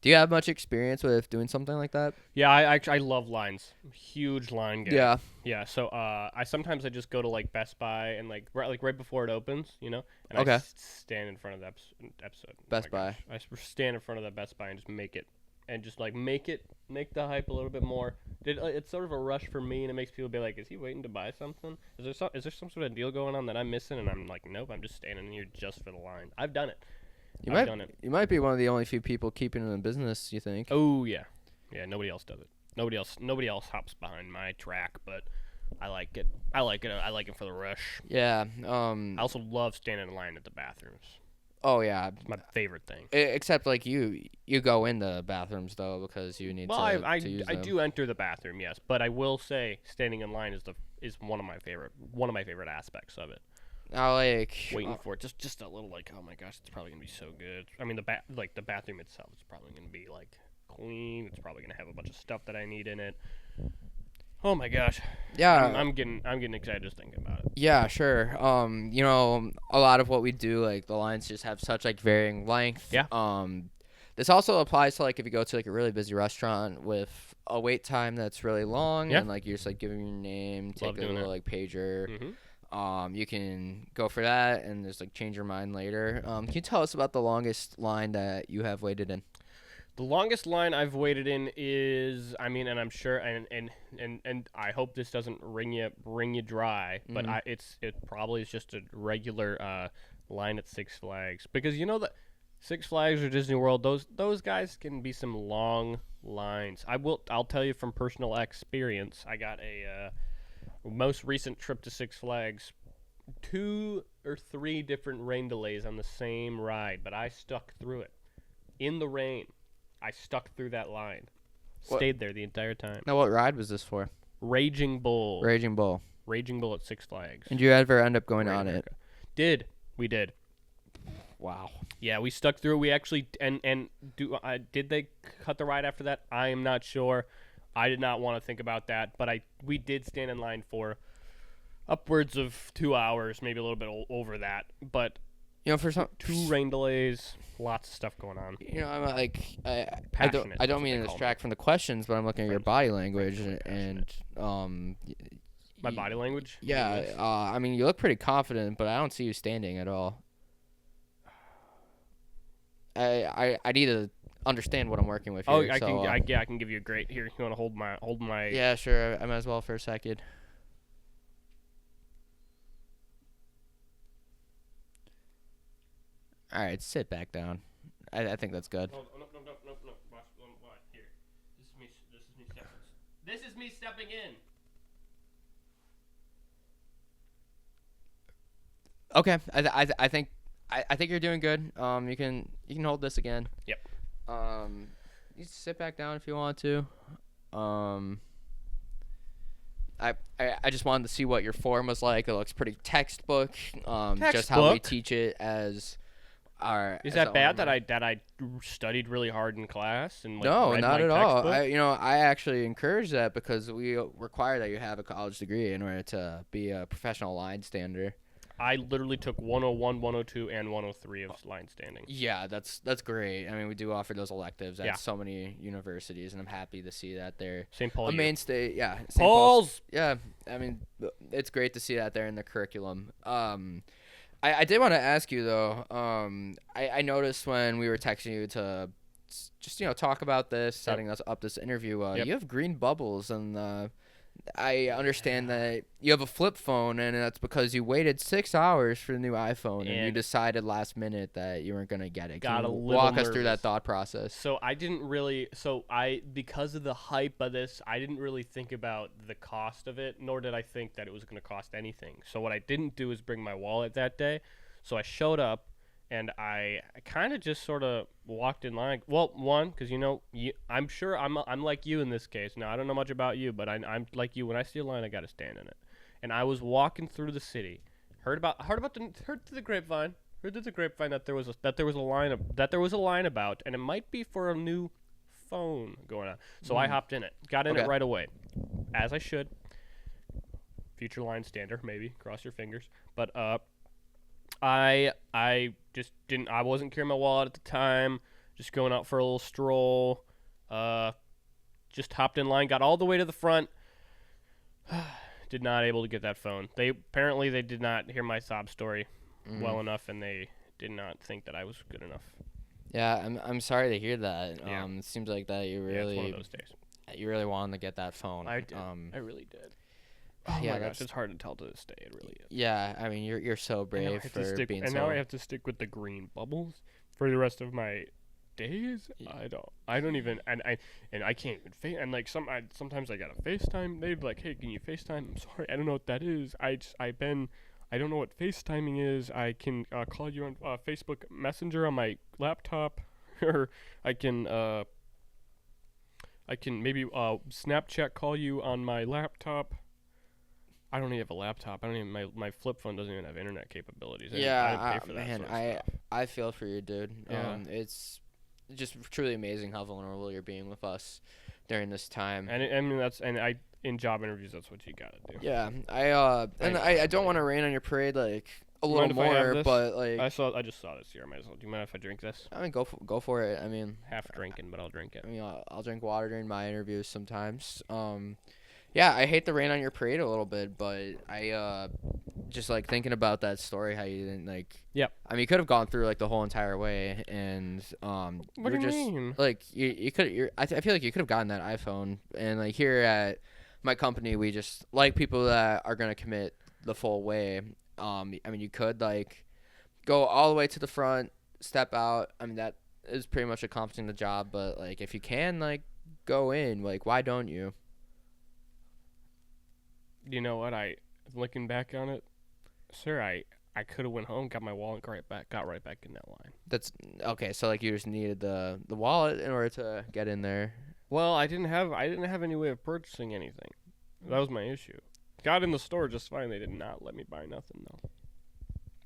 Speaker 1: Do you have much experience with doing something like that?
Speaker 2: Yeah, I love lines. Huge line guy.
Speaker 1: Yeah.
Speaker 2: Yeah. So I sometimes I just go to like Best Buy and like right before it opens, you know, and
Speaker 1: Okay.
Speaker 2: I stand in front of the episode.
Speaker 1: Best Buy.
Speaker 2: I stand in front of the Best Buy and just make the hype a little bit more. It's sort of a rush for me, and it makes people be like, "Is he waiting to buy something? Is there some sort of deal going on that I'm missing?" And I'm like, "Nope, I'm just standing here just for the line." I've done it. I've done it.
Speaker 1: You might be one of the only few people keeping it in business, you think?
Speaker 2: Oh yeah, yeah. Nobody else does it. Nobody else hops behind my track, but I like it. I like it for the rush.
Speaker 1: Yeah.
Speaker 2: I also love standing in line at the bathrooms.
Speaker 1: Oh yeah.
Speaker 2: It's my favorite thing.
Speaker 1: Except like you go in the bathrooms though because you need
Speaker 2: Well,
Speaker 1: to use
Speaker 2: I
Speaker 1: them.
Speaker 2: do enter the bathroom, yes, but I will say standing in line is one of my favorite aspects of it.
Speaker 1: I like
Speaker 2: Waiting for it, just a little like, oh my gosh, it's probably gonna be so good. I mean, the bathroom itself is probably gonna be like clean. It's probably gonna have a bunch of stuff that I need in it. Oh my gosh.
Speaker 1: yeah.
Speaker 2: I'm getting excited just thinking about it.
Speaker 1: Yeah, sure. You know, a lot of what we do, like the lines just have such like varying length.
Speaker 2: Yeah.
Speaker 1: This also applies to like if you go to like a really busy restaurant with a wait time that's really long,
Speaker 2: Yeah.
Speaker 1: and like you're just like giving your name,
Speaker 2: Love
Speaker 1: take a
Speaker 2: doing
Speaker 1: little
Speaker 2: that.
Speaker 1: like pager.
Speaker 2: Mhm.
Speaker 1: You can go for that and just like change your mind later. Can you tell us about the longest line that you have waited in?
Speaker 2: The longest line I've waited in is, I mean, and I'm sure, and I hope this doesn't wring you dry, but
Speaker 1: Mhm.
Speaker 2: it probably is just a regular line at Six Flags, because you know that Six Flags or Disney World, those guys can be some long lines. I'll tell you from personal experience. I got a most recent trip to Six Flags, 2 or 3 different rain delays on the same ride, but I stuck through it in the rain. I stuck through that line.
Speaker 1: What-
Speaker 2: Stayed there the entire time.
Speaker 1: Now, what ride was this for?
Speaker 2: Raging Bull.
Speaker 1: Raging Bull.
Speaker 2: Raging Bull at Six Flags.
Speaker 1: And did you ever end up going
Speaker 2: Great
Speaker 1: on it?
Speaker 2: America. We did.
Speaker 1: Wow.
Speaker 2: Yeah, we stuck through. We actually did they cut the ride after that? I am not sure. I did not want to think about that, but we did stand in line for upwards of 2 hours, maybe a little bit over that. But
Speaker 1: For some
Speaker 2: Two rain delays, lots of stuff going on.
Speaker 1: I'm like
Speaker 2: Passionate,
Speaker 1: I
Speaker 2: that's
Speaker 1: don't
Speaker 2: what
Speaker 1: mean
Speaker 2: they
Speaker 1: to
Speaker 2: call me.
Speaker 1: distract from the questions, but I'm looking at your
Speaker 2: Friends-
Speaker 1: body language
Speaker 2: friends call me
Speaker 1: and
Speaker 2: My body language?
Speaker 1: yeah,
Speaker 2: Yes.
Speaker 1: I mean you look pretty confident, but I don't see you standing at all. I need to understand what I'm working with here.
Speaker 2: Oh, I
Speaker 1: so,
Speaker 2: can I can give you a great here. You want to hold my
Speaker 1: yeah, sure. I might as well for a second. All right, sit back down. I think that's good.
Speaker 2: Oh, no. Watch here. This is me stepping in.
Speaker 1: Okay, I think you're doing good. You can hold this again.
Speaker 2: Yep.
Speaker 1: You sit back down if you want to. I just wanted to see what your form was like. It looks pretty textbook. Just how we
Speaker 2: Textbook?
Speaker 1: teach it as our.
Speaker 2: Is
Speaker 1: as
Speaker 2: that
Speaker 1: the
Speaker 2: bad
Speaker 1: armor.
Speaker 2: that I studied really hard in class and like
Speaker 1: No,
Speaker 2: read
Speaker 1: not
Speaker 2: my
Speaker 1: at all.
Speaker 2: textbook?
Speaker 1: I actually encourage that because we require that you have a college degree in order to be a professional line stander.
Speaker 2: I literally took 101, 102, and 103 of line standing.
Speaker 1: Yeah, that's great. I mean, we do offer those electives at
Speaker 2: Yeah.
Speaker 1: so many universities, and I'm happy to see that they're
Speaker 2: St. Paul.
Speaker 1: a
Speaker 2: U.
Speaker 1: mainstay. Yeah, St.
Speaker 2: Paul's.
Speaker 1: Yeah, I mean, it's great to see that they're in the curriculum. I did want to ask you though. I noticed when we were texting you to just talk about this, setting us up this interview.
Speaker 2: Yep.
Speaker 1: You have green bubbles, and I understand that you have a flip phone, and that's because you waited 6 hours for the new iPhone, and you
Speaker 2: And
Speaker 1: decided last minute that you weren't gonna get it. Can
Speaker 2: got a
Speaker 1: you
Speaker 2: little
Speaker 1: walk us through that
Speaker 2: nervous.
Speaker 1: thought process?
Speaker 2: So I didn't really. Because of the hype of this, I didn't really think about the cost of it, nor did I think that it was going to cost anything. So what I didn't do is bring my wallet that day. So I showed up, and I kind of just sort of walked in line. Well, one, because I'm sure I'm like you in this case. Now I don't know much about you, but I'm like you. When I see a line, I got to stand in it. And I was walking through the city, heard through the grapevine. Heard through the grapevine that there was a line about, and it might be for a new phone going on. So I hopped in it, got in
Speaker 1: Okay.
Speaker 2: it right away, as I should. Future line stander, maybe cross your fingers. But I just didn't. I wasn't carrying my wallet at the time. Just going out for a little stroll. Just hopped in line, got all the way to the front. Did not able to get that phone. They did not hear my sob story well enough, and they did not think that I was good enough.
Speaker 1: Yeah, I'm sorry to hear that.
Speaker 2: Yeah.
Speaker 1: It seems like that you
Speaker 2: Yeah, it's one
Speaker 1: really
Speaker 2: of those days.
Speaker 1: you really wanted to get that phone.
Speaker 2: I did. I really did. Oh
Speaker 1: yeah,
Speaker 2: my
Speaker 1: that's-
Speaker 2: gosh, it's hard to tell to this day. It really is.
Speaker 1: Yeah, I mean you're so
Speaker 2: And now I
Speaker 1: brave
Speaker 2: have to
Speaker 1: for
Speaker 2: stick-
Speaker 1: being
Speaker 2: and
Speaker 1: so.
Speaker 2: now I have to stick with the green bubbles for the rest of my days. I don't even and I can't even and like sometimes I gotta FaceTime. They'd be like, hey, can you FaceTime? I'm sorry, I don't know what that is. I don't know what FaceTiming is. I can call you on Facebook Messenger on my laptop, or I can maybe Snapchat call you on my laptop. I don't even have a laptop. I don't even my flip phone doesn't even have internet capabilities. I didn't pay for that
Speaker 1: man,
Speaker 2: sort of stuff.
Speaker 1: I feel for you, dude.
Speaker 2: Yeah.
Speaker 1: It's just truly amazing how vulnerable you're being with us during this time.
Speaker 2: And in job interviews, that's what you gotta do.
Speaker 1: Yeah, I don't want to rain on your parade like a little
Speaker 2: Mind if I have
Speaker 1: more,
Speaker 2: this?
Speaker 1: but like
Speaker 2: I just saw this here. I might as well. Do you mind if I drink this?
Speaker 1: I mean go for it. I mean
Speaker 2: Half drinking, but I'll drink it.
Speaker 1: I'll drink water during my interviews sometimes. Yeah, I hate the rain on your parade a little bit, but I just like thinking about that story, how you didn't like.
Speaker 2: Yep.
Speaker 1: I mean, you could have gone through like the whole entire way, and
Speaker 2: What
Speaker 1: you were
Speaker 2: do you
Speaker 1: just
Speaker 2: mean?
Speaker 1: like you could. I feel like you could have gotten that iPhone, and like here at my company, we just like people that are gonna commit the full way. I mean, you could like go all the way to the front, step out. I mean, that is pretty much accomplishing the job. But like, if you can like go in, like, why don't you?
Speaker 2: You know what? Looking back on it, sir, I could have went home, got my wallet, got right back in that line.
Speaker 1: That's okay. So like, you just needed the wallet in order to get in there.
Speaker 2: Well, I didn't have any way of purchasing anything. That was my issue. Got in the store just fine. They did not let me buy nothing though.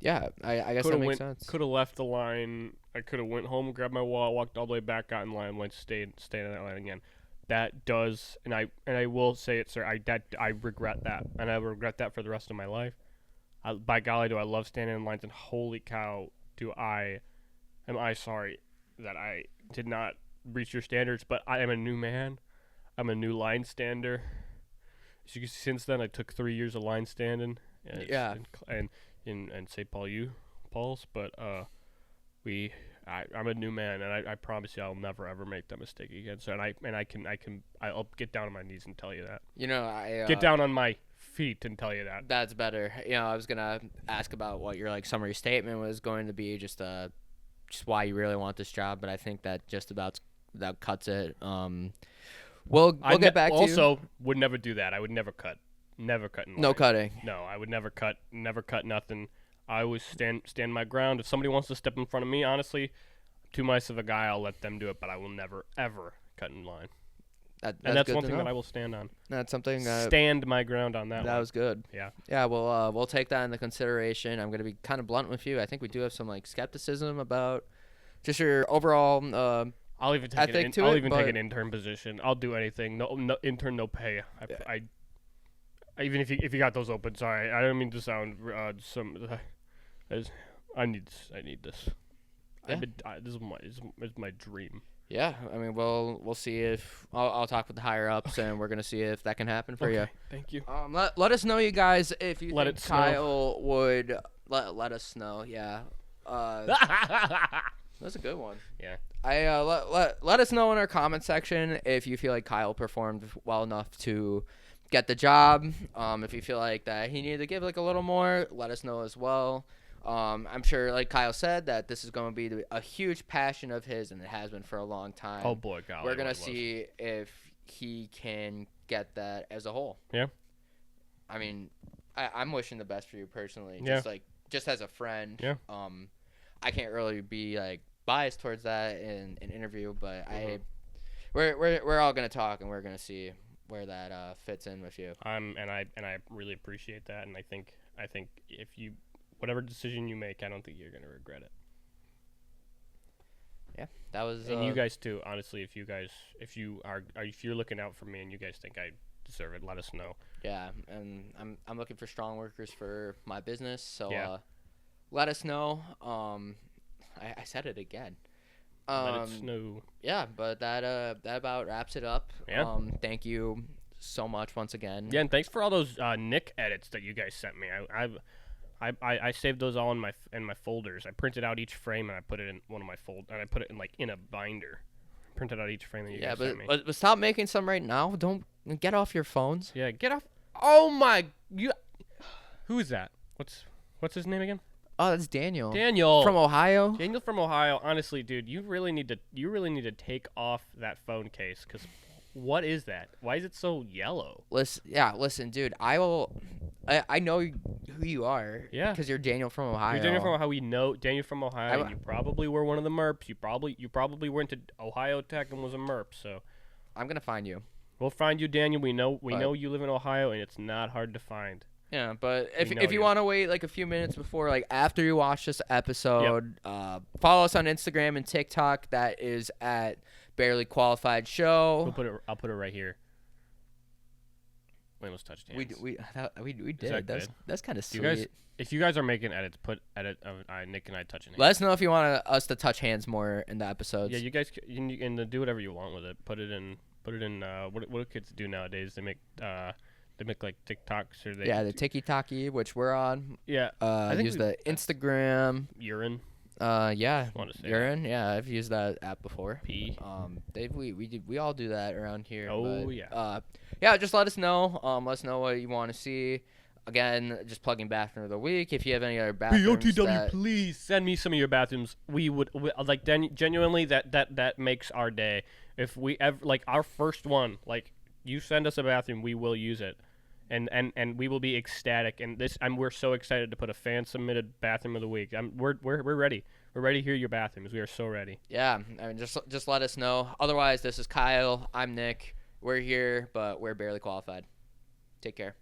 Speaker 1: Yeah, I guess
Speaker 2: Coulda
Speaker 1: that makes
Speaker 2: went,
Speaker 1: sense.
Speaker 2: Could have left the line. I could have went home, grabbed my wallet, walked all the way back, got in line, stayed in that line again. That does, and I will say it, sir. I regret that, and I regret that for the rest of my life. By golly, do I love standing in lines, and holy cow, am I sorry that I did not reach your standards, but I am a new man. I'm a new line stander. As you can see, since then I took 3 years of line standing.
Speaker 1: Yeah.
Speaker 2: And in St. Paul's, but I'm a new man, and I promise you I'll never ever make that mistake again. So I'll get down on my knees and tell you that. Get down on my feet and tell you that.
Speaker 1: That's better. I was gonna ask about what your summary statement was going to be, just why you really want this job, but I think that just about that cuts it. We'll get back to you.
Speaker 2: Also, would never do that. I would never cut. Never cut in line.
Speaker 1: No cutting.
Speaker 2: No, I would never cut nothing. I always stand my ground. If somebody wants to step in front of me, honestly, too nice of a guy, I'll let them do it, but I will never, ever cut in line. That's one thing that I will stand on.
Speaker 1: That's something.
Speaker 2: Stand my ground on that one.
Speaker 1: That was good.
Speaker 2: Yeah.
Speaker 1: Yeah, we'll take that into consideration. I'm going to be kind of blunt with you. I think we do have some skepticism about just your overall
Speaker 2: I'll even take an intern position. I'll do anything. No intern, no pay. Even if you got those open. Sorry, I don't mean to sound I need this.
Speaker 1: Yeah.
Speaker 2: This is my dream.
Speaker 1: Yeah, I mean, we'll see if I'll talk with the higher ups, and we're gonna see if that can happen for you.
Speaker 2: Thank you.
Speaker 1: Let us know, you guys, if you think
Speaker 2: snow.
Speaker 1: Kyle would let us know. Yeah. That's a good one.
Speaker 2: Yeah.
Speaker 1: Let us know in our comment section if you feel like Kyle performed well enough to get the job. If you feel like that he needed to give a little more, let us know as well. I'm sure, like Kyle said, that this is going to be a huge passion of his, and it has been for a long time.
Speaker 2: Oh boy, God!
Speaker 1: We're gonna see if he can get that as a whole.
Speaker 2: Yeah.
Speaker 1: I mean, I'm wishing the best for you personally.
Speaker 2: Yeah.
Speaker 1: Just as a friend.
Speaker 2: Yeah.
Speaker 1: I can't really be biased towards that in an interview, but we're all gonna talk, and we're gonna see where that fits in with you.
Speaker 2: And I really appreciate that, and I think if you whatever decision you make, I don't think you're gonna regret it.
Speaker 1: Yeah, that was.
Speaker 2: And you guys too, honestly. If you're looking out for me and you guys think I deserve it, let us know.
Speaker 1: Yeah, and I'm looking for strong workers for my business, so
Speaker 2: yeah.
Speaker 1: Let us know. I said it again.
Speaker 2: Let it snow.
Speaker 1: Yeah, but that about wraps it up.
Speaker 2: Yeah.
Speaker 1: Thank you so much once again.
Speaker 2: Yeah, and thanks for all those Nick edits that you guys sent me. I saved those all in my folders. I printed out each frame and I put it in one of my and I put it in a binder. Printed out each frame that you guys sent me.
Speaker 1: But stop making some right now. Don't get off your phones.
Speaker 2: Yeah, get off. Oh my! Who is that? What's his name again?
Speaker 1: Oh, that's Daniel.
Speaker 2: Daniel
Speaker 1: from Ohio.
Speaker 2: Daniel from Ohio. Honestly, dude, you really need to take off that phone case, because what is that? Why is it so yellow?
Speaker 1: Listen, dude. I know who you are.
Speaker 2: Yeah.
Speaker 1: Because you're Daniel from Ohio.
Speaker 2: You're Daniel from Ohio. We know Daniel from Ohio. And you probably were one of the MERPs. You probably went to Ohio Tech and was a MERP. So
Speaker 1: I'm gonna find you.
Speaker 2: We'll find you, Daniel. We know you live in Ohio, and it's not hard to find.
Speaker 1: Yeah, but if you want to wait a few minutes before, after you watch this episode, follow us on Instagram and TikTok. That is at Barely Qualified Show.
Speaker 2: I'll put it right here. We almost touched hands.
Speaker 1: We did. That's kind of sweet.
Speaker 2: If you guys are making edits, put edit of Nick and I touching hands.
Speaker 1: Let us know if you want us to touch hands more in the episodes.
Speaker 2: Yeah, you guys can do whatever you want with it. Put it in. What do kids do nowadays? They make TikToks or they.
Speaker 1: Yeah, the TikTok-y, which we're on.
Speaker 2: Yeah.
Speaker 1: I use the Instagram.
Speaker 2: Urine.
Speaker 1: Yeah. Urine. That. Yeah, I've used that app before.
Speaker 2: Pee.
Speaker 1: We all do that around here.
Speaker 2: Oh,
Speaker 1: but,
Speaker 2: yeah.
Speaker 1: Yeah, just let us know. Let us know what you want to see. Again, just plugging bathroom of the week. If you have any other bathrooms,
Speaker 2: BOTW, please send me some of your bathrooms. We genuinely that makes our day. If we ever our first one, you send us a bathroom, we will use it, and we will be ecstatic. And we're so excited to put a fan submitted bathroom of the week. We're ready. We're ready to hear your bathrooms. We are so ready.
Speaker 1: Yeah, I mean just let us know. Otherwise, this is Kyle. I'm Nick. We're here, but we're barely qualified. Take care.